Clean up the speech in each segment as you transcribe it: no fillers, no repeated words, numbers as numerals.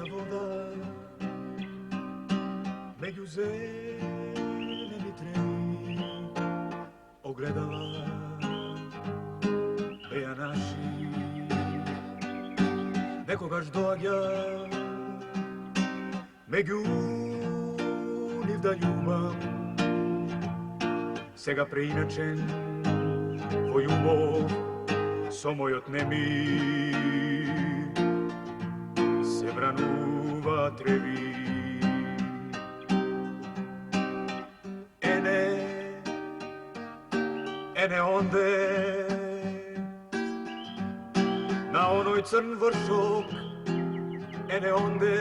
sitnja voda među zeleni trevi, ogledala beja naši, nekogaž doađa među nivda ljubav, сега преиначен во љубов со мојот неми се бранува треви. Ене онде на оној црн вршок, ене онде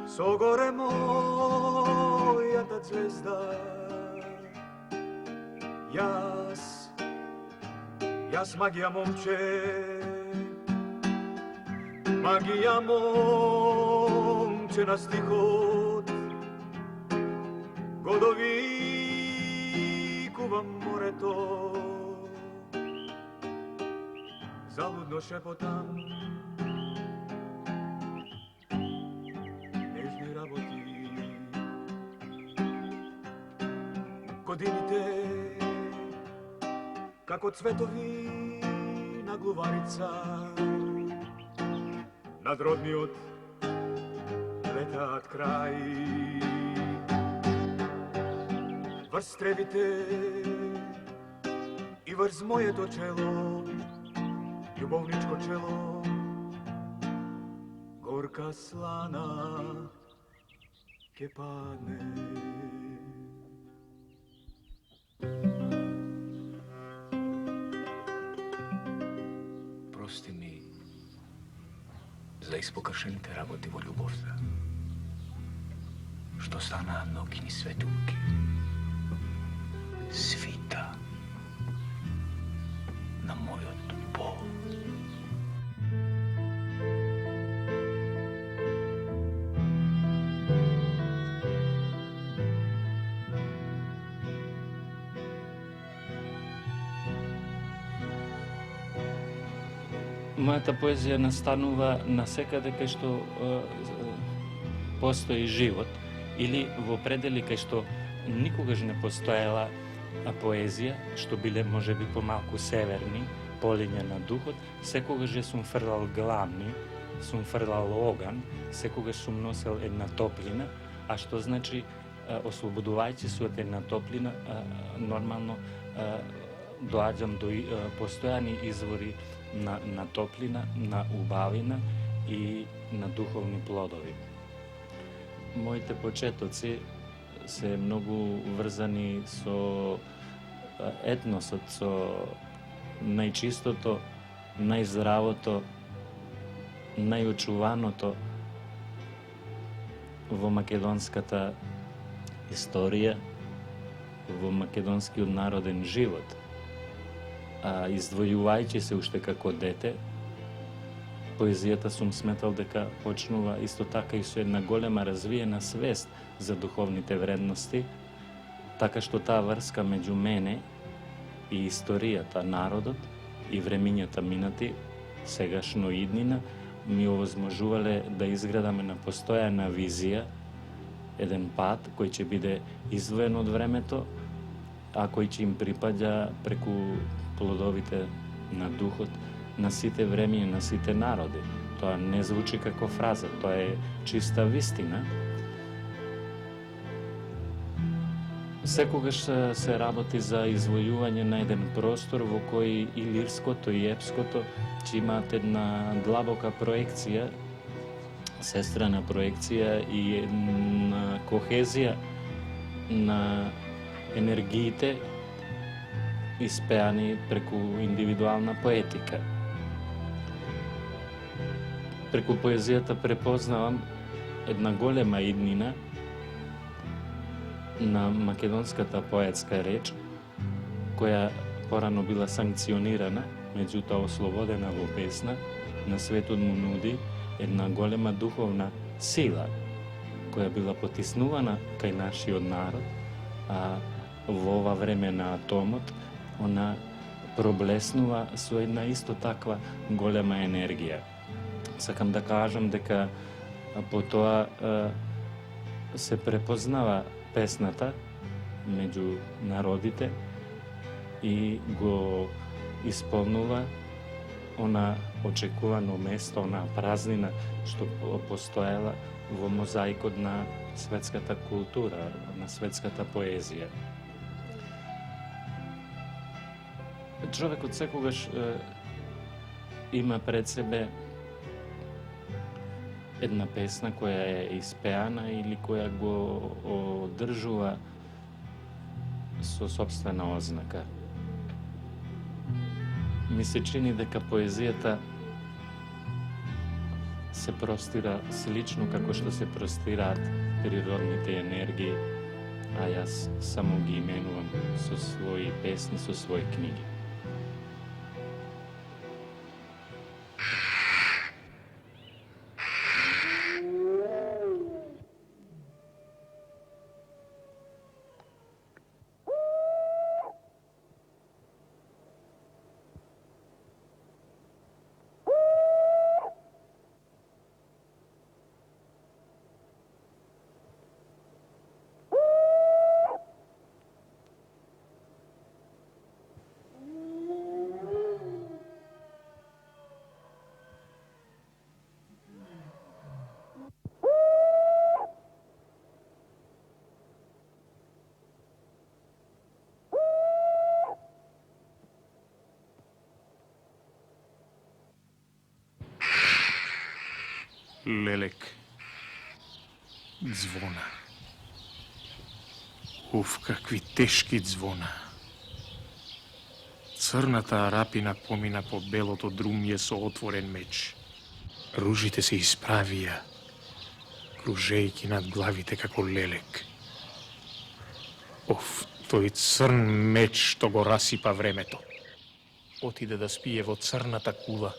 со горе мојата звезда. Јас магија момче, магија момче на стихот, го довикувам морето, залудно шепотам нежни работи. Годините како цветови на глуварица, над родниот летаат крај. Врз тревите и врз моето чело, љубовничко чело, горка слана ке падне. Прости ми за испокршените работи во љубовта, што станаа многини светулки. Свита на мојот пол. Мојата поезија настанува насекаде кај што постои живот или во предели кај што никогаш не постоела поезија, што биле можеби помалку северни, полиња на духот, секогаш ја сум фрлал главни, сум фрлал оган, секогаш сум носел една топлина, а што значи ослободувајќи се од една топлина, нормално доаѓам до постојани извори на топлина, на убавина и на духовни плодови. Моите почетоци се многу врзани со етносот, со најчистото, најздравото, најочуваното во македонската историја, во македонскиот народен живот. Издвојувајќи се уште како дете, поезијата сум сметал дека почнува исто така и со една голема развиена свест за духовните вредности, така што таа врска меѓу мене и историјата, народот и времињата минати, сегашно иднина, ми овозможувале да изградаме на постојана визија еден пат кој ќе биде издвоен од времето, а кој ќе им припаѓа преку плодовите на духот на сите времиња, на сите народи. Тоа не звучи како фраза, тоа е чиста вистина. Секогаш се работи за извојување на еден простор во кој и лирското и епското ќе имаат една длабока проекција, сестрана проекција и една кохезија на енергиите испеани преку индивидуална поетика. Преку поезијата препознавам една голема иднина на македонската поетска реч, која порано била санкционирана, меѓутоа ослободена во песна, на светот му нуди една голема духовна сила, која била потиснувана кај нашиот народ, а во ова време на атомот, она проблеснува со една исто таква голема енергија. сакам да кажам дека по тоа се препознава песната меѓу народите и го исполнува она очекувано место, она празнина што постоела во мозаикот на светската култура, на светската поезија. Човекот секогаш има пред себе една песна која е испеана или која го одржува со сопствена ознака. Ми се чини дека поезијата се простира слично како што се простираат природните енергии, а јас само ги именувам со своји песни, со своји книги. Лелек. Звона. Уф, какви тешки звона. Црната арапина помина по белото друмје со отворен меч. Ружите се исправија, кружејќи над главите како лелек. Оф, тој црн меч што го расипа времето. Отиде да спие во црната кула,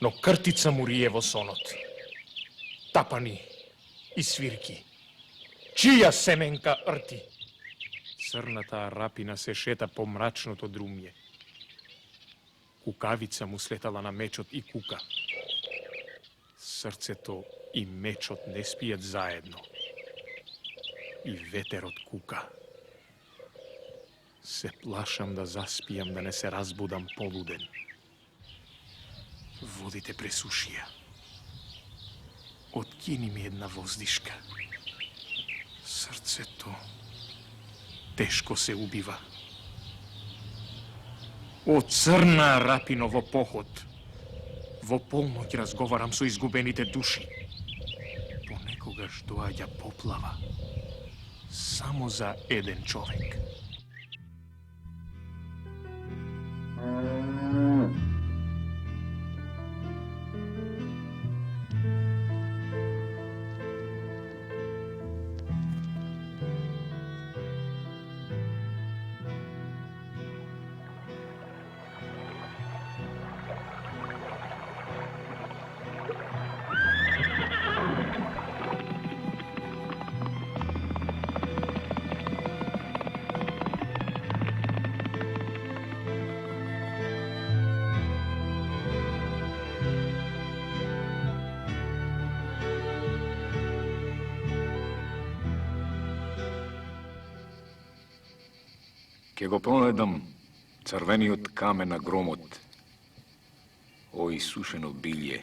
но кртица му рие во сонот. Тапани и свирки. Чија семенка рти? Црната арапина се шета по мрачното друмје. Кукавица му слетала на мечот и кука. Срцето и мечот не спијат заедно. И ветерот кука. Се плашам да заспијам, да не се разбудам полуден. Водите пресушија. Откини ми една воздишка. Срцето тешко се убива. О, црна рапино во поход. Во полноќ разговарам со изгубените души. Понекогаш доаѓа поплава. Само за еден човек. Ке го пронајдам црвениот камен на громот, о исушено билје.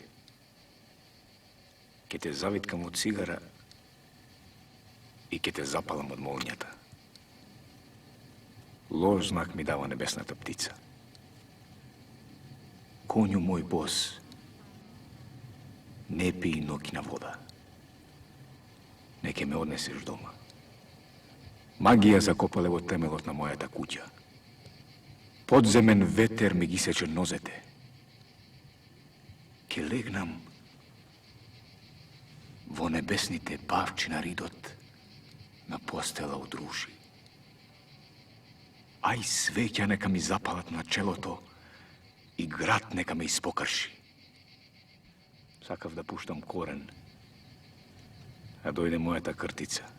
Ке те завиткам од цигара и ке те запалам од молњата. Лош знак ми дава небесната птица. Конју мој бос, не пии ноќна вода. Не ке ме однесеш дома. Магија закопале во темелот на мојата куќа. Подземен ветер ми ги сече нозете. Ке легнам во небесните павчи на ридот на постела од ружи. Ај свеќа нека ми запалат на челото и град нека ме испокрши. Сакав да пуштам корен, а дојде мојата кртица.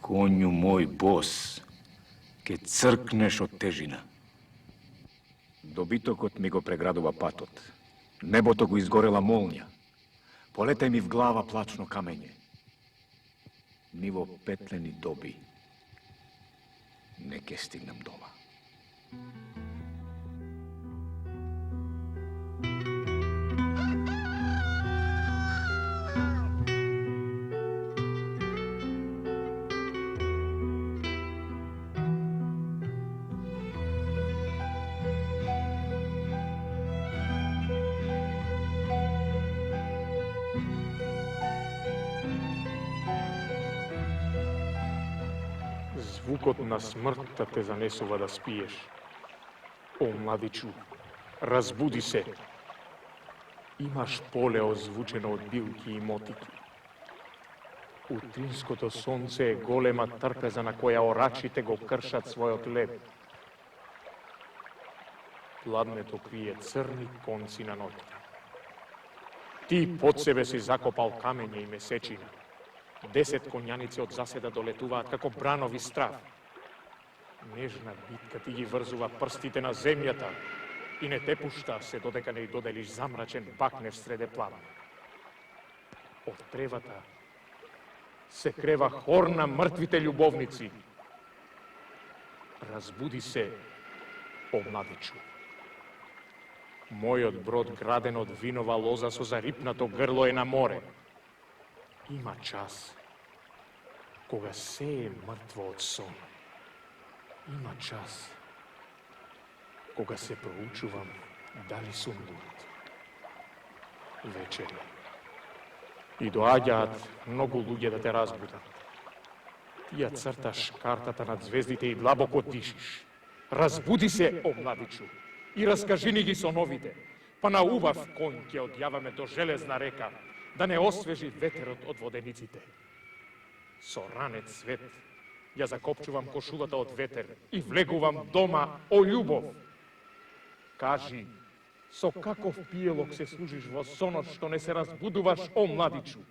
Конју мој бос, ке цркнеш од тежина. Добитокот ми го преградува патот. Nебото го изгорела молња. Полете ми в глава плачно камење. Ниво петлени доби. Не ке стигнем дома. Звукот на смртта те занесува да спиеш. О, младичу, разбуди се. Имаш поле озвучено од билки и мотики. Утринското сонце е голема трпеза на која орачите го кршат својот леб. Пладнето крие црни конци на ноќта. Ти под себе си закопал камење и месечина. 10 конјаници од заседа долетуваат како бранови страв. Нежна битка ти ги врзува прстите на земјата и не те пушта се додека не й доделиш замрачен бакнев среде плаване. Од тревата се крева хор на мртвите љубовници. Разбуди се, о младичу. Мојот брод граден од винова лоза со зарипнато грло е на море. Има час кога се е мртво од сон. Има час кога се проучувам дали сум луд. Вечер е. И доаѓаат многу луѓе да те разбудат. Ти ја црташ картата над звездите и длабоко дишиш. Разбуди се, о младичу, и раскажи ни ги соновите, па на убав конј ќе одјаваме до железна река, да не освежи ветерот од водениците. Со ранет свет ја закопчувам кошулата од ветер и влегувам дома, о љубов. Кажи, со каков пиелок се служиш во сонот што не се разбудуваш, о младичу?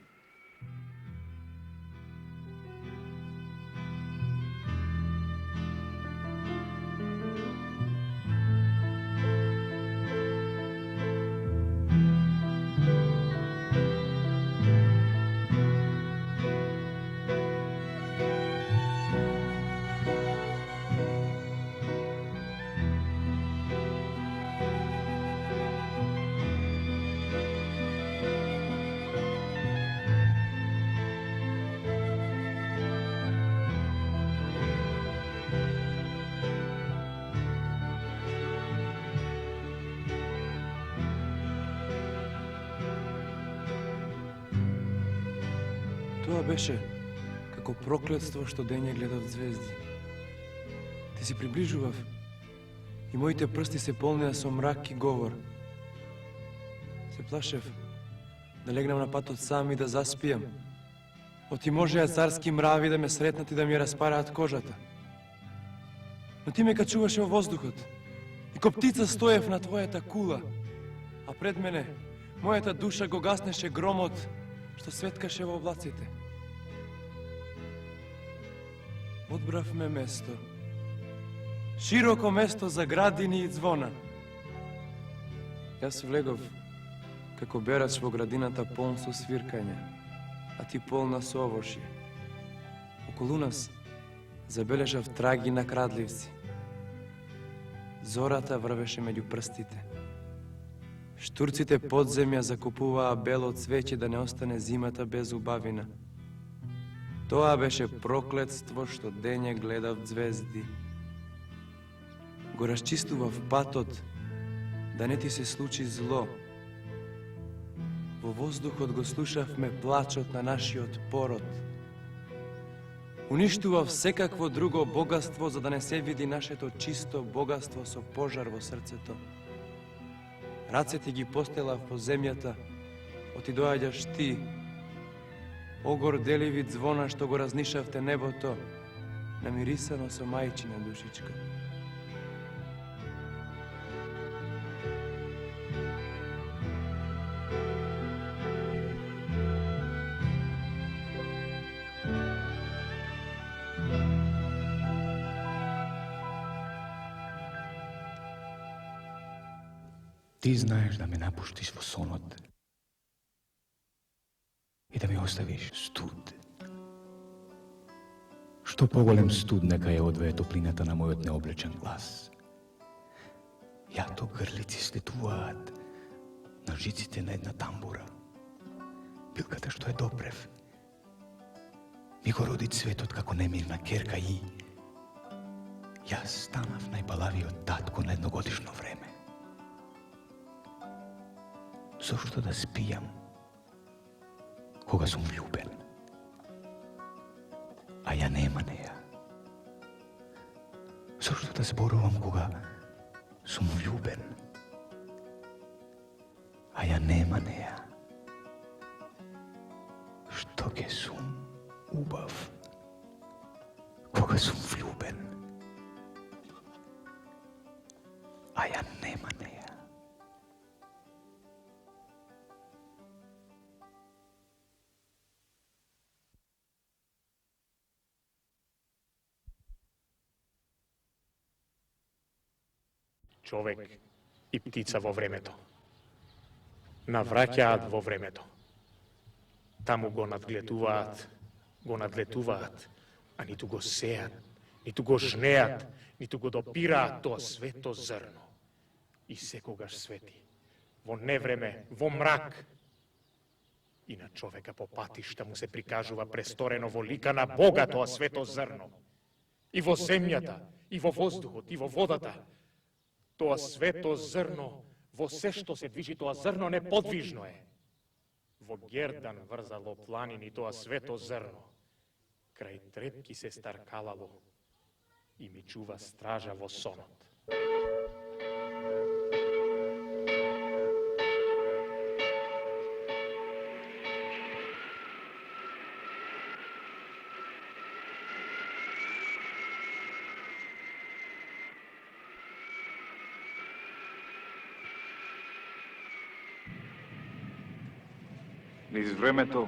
Тоа беше како проклетство што дење гледав звезди. Ти си приближував и моите прсти се полнеа со мрак и говор. Се плашев да легнам на патот сам и да заспијам. Оти можеа царски мрави да ме сретнат и да ми распараат кожата. Но ти ме качуваше во воздухот и ко птица стоев на твојата кула, а пред мене мојата душа го гаснеше громот што светкаше во облаците. Одбравме место. Широко место за градини и звона. Јас влегов како берач во градината полн со свиркање, а ти полна со овошје. Околу нас забележав траги на крадливци. Зората врвеше меѓу прстите. Штурците под земја закупуваа бело цвеќе да не остане зимата без убавина. Тоа беше проклетство што дење гледав звезди. Го расчистував патот да не ти се случи зло. Во воздухот го слушавме плачот на нашиот пород. Уништував секакво друго богатство за да не се види нашето чисто богатство со пожар во срцето. Рацете ги постелав по земјата, оти доаѓаш ти, огор деливи звона што го разнишавте небото, намирисано со мајчина душичка. Ti znaješ da me napuštiš vo sonot i da mi ostaviš stud. Što pogolem stud neka je odveje toplinata na moj neoblečan glas. Ja to grlici slituvat, na žicite na jedna tambura. Bilkata što je doprev. Mi go rodi cvetot kako nemirna kerka i ja stanav najbalavio tatko na jednogodišno vreme. Zašto da spijam koga sam ljuben? A ja nema neja. Zašto da zborovam koga sam ljuben? A ja nema neja. Što ge sum ubav koga sam ljuben? A ja nema neja. Човек и птица во времето. Навраќаат во времето. Таму го надлетуваат, а ниту го сеат, ниту го жнеат, ниту го допираат тоа свето зрно. И секогаш свети, во невреме, во мрак. И на човека по патишта му се прикажува престорено во лика на Бога тоа свето зрно. И во земјата, и во воздухот, и во водата. Тоа свето зрно, во се што се движи тоа зрно неподвижно е. Во Гердан врзало планини тоа свето зрно. Крај трепки се старкалало и ми чува стража во сонот. Низ времето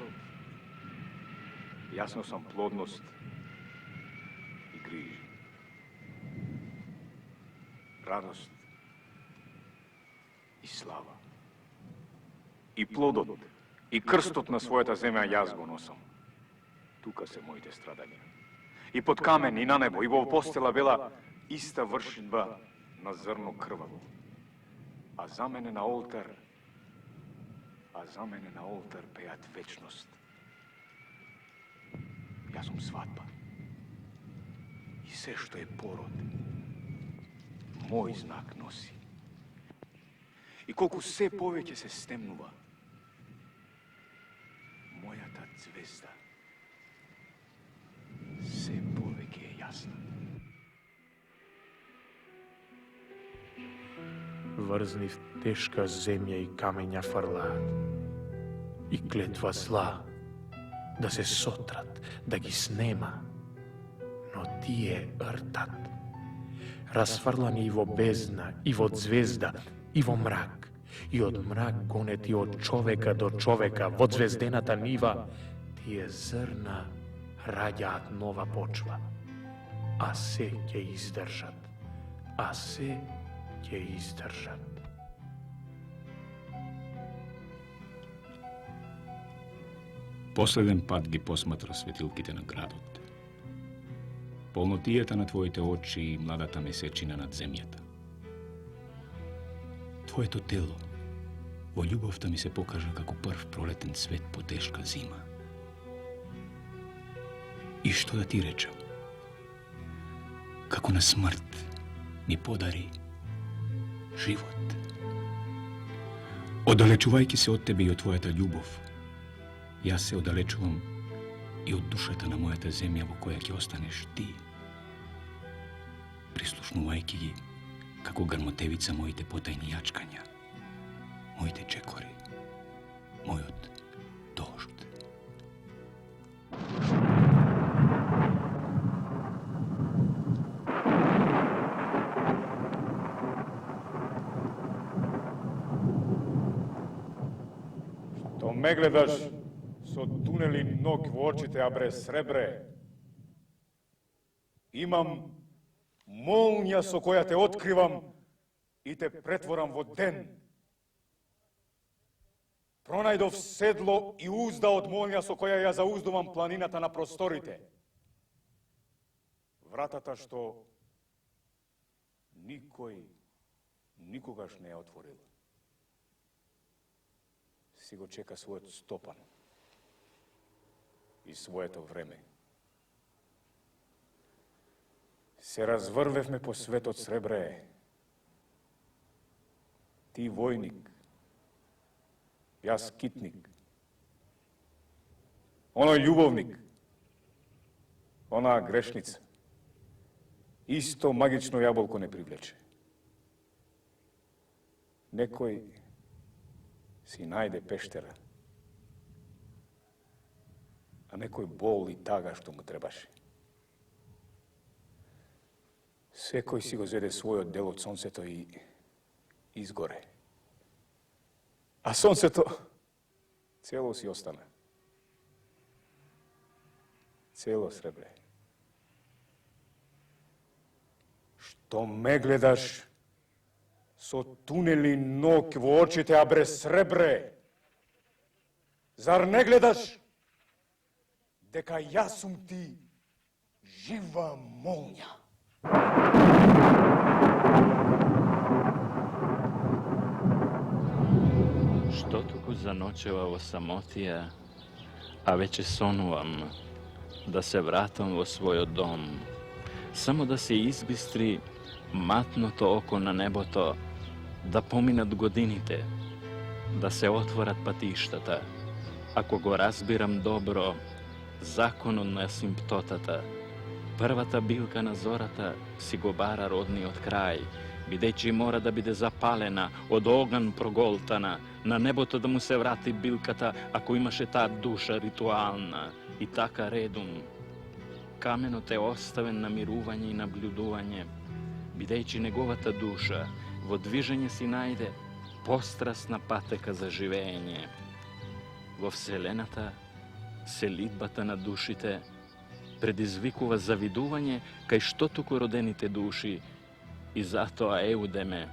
јасно сам плодност и грижи. Радост и слава. И плодот, и крстот на својата земја јас го носам. Тука се моите страдања. И под камен, и на небо, и во постела бела иста вршидба на зрно крваво. А за мене на олтар пеат вечност. Јас сум свадба. И се што е пород, мој знак носи. И колку се повеќе се стемнува, мојата звезда се повеќе е јасна. Врзнив тешка земја и камења фрлаат. И клетва зла да се сотрат, да ги снема. Но тие ртат. Расфрлани и во бездна, и во звезда, и во мрак. И од мрак гонети од човека до човека, во звездената нива, тие зрна раѓаат нова почва. А се ќе издржат. Последен пат ги посматра светилките на градот. Полнотијата на твоите очи и младата месечина над земјата. Твоето тело во љубовта ми се покажа како прв пролетен цвет по тешка зима. И што да ти речам? Како на смрт ми подари живот. Оддалечувајќи се од тебе и од твојата љубов, јас се оддалечувам и од душата на мојата земја во која ќе останеш ти, прислушнувајќи ги како грмотевица моите потајни јачкања, моите чекори, мојот дожд. Што ме гледаш со тунели ног во очите, а бре сребре? Имам молња со која те откривам и те претворам во ден Пронајдов седло и узда од молња со која ја зауздувам планината на просторите. Вратата што никој никогаш не ја отворил. Си го чека својот стопан и своето време. Се разврвевме по светот сребре. Ти војник, јас китник, оној љубовник, онаа грешница. Исто магично јаболко не привлече. Некој си најде пештера, а некој бол и тага што му требаше. Секој си го зеде својот дел од сонцето и изгоре. А сонцето цело си остана. Цело сребре. Што ме гледаш со тунели ноќ во очите, а бре сребре? Зар не гледаш дека јас сум ти жива молња? Што туку заночева во самотија, а веќе сонувам да се вратам во својот дом, само да се избистри матното око на небото, да поминат годините, да се отворат патиштата. Ако го разбирам добро, законот на асимптотата, првата билка на зората си го бара родниот крај, бидејќи мора да биде запалена, од оган проголтана, на небото да му се врати билката, ако имаше таа душа ритуална. И така редум. Каменот е оставен на мирување и наблюдување, бидејќи неговата душа во движење си најде пострасна патека за живење. Во Вселената, селидбата на душите предизвикува завидување кај што туку родените души, и затоа еудеме,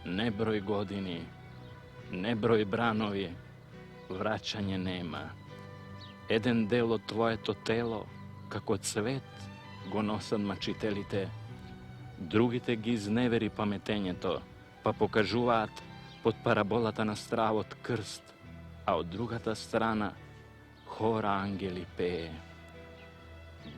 не број години, не број бранови, враќање нема. Еден дел од твоето тело, како цвет, го носат мачителите, другите ги изневери паметењето, па покажуваат под параболата на стравот крст, а од другата страна хора ангели пее.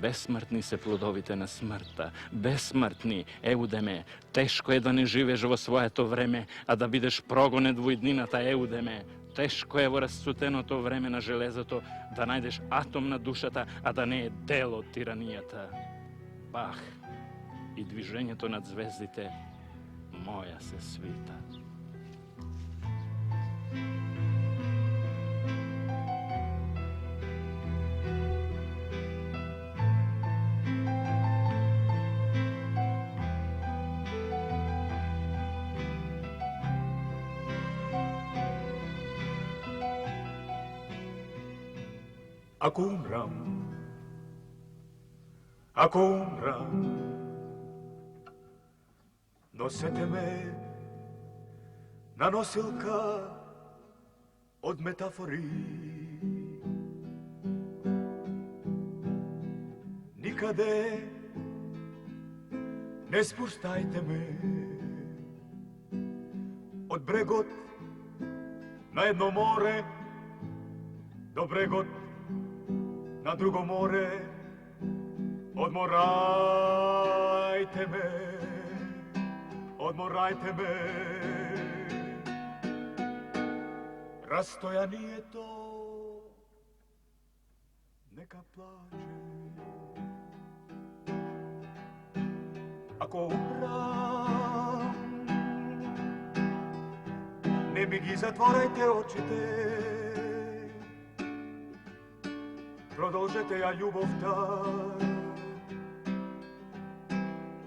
Бесмртни се плодовите на смртта, бесмртни, еудеме, тешко е да не живееш во своето време, а да бидеш прогонет во иднината, еудеме. Тешко е во расцутеното време на железото да најдеш атом на душата, а да не е дел од тиранијата. Бах, и движењето над звездите моја се свита. Ако умрам, носете ме на носилка од метафори. Никаде не спуштајте ме од брегот на едно море до брегот на друго море. Одморајте ме, одморајте ме. Растојанието нека плаче. Ако умрам, не ми ги затворајте очите. Продолжете ја љубовта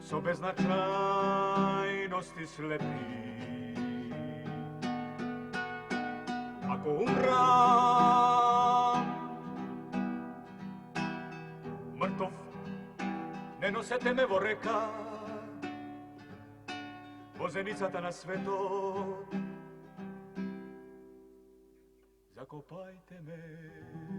со беззначајности слепи. Ако умрам, мртов, не носете ме во река, во зеницата на светот. Копайте ме.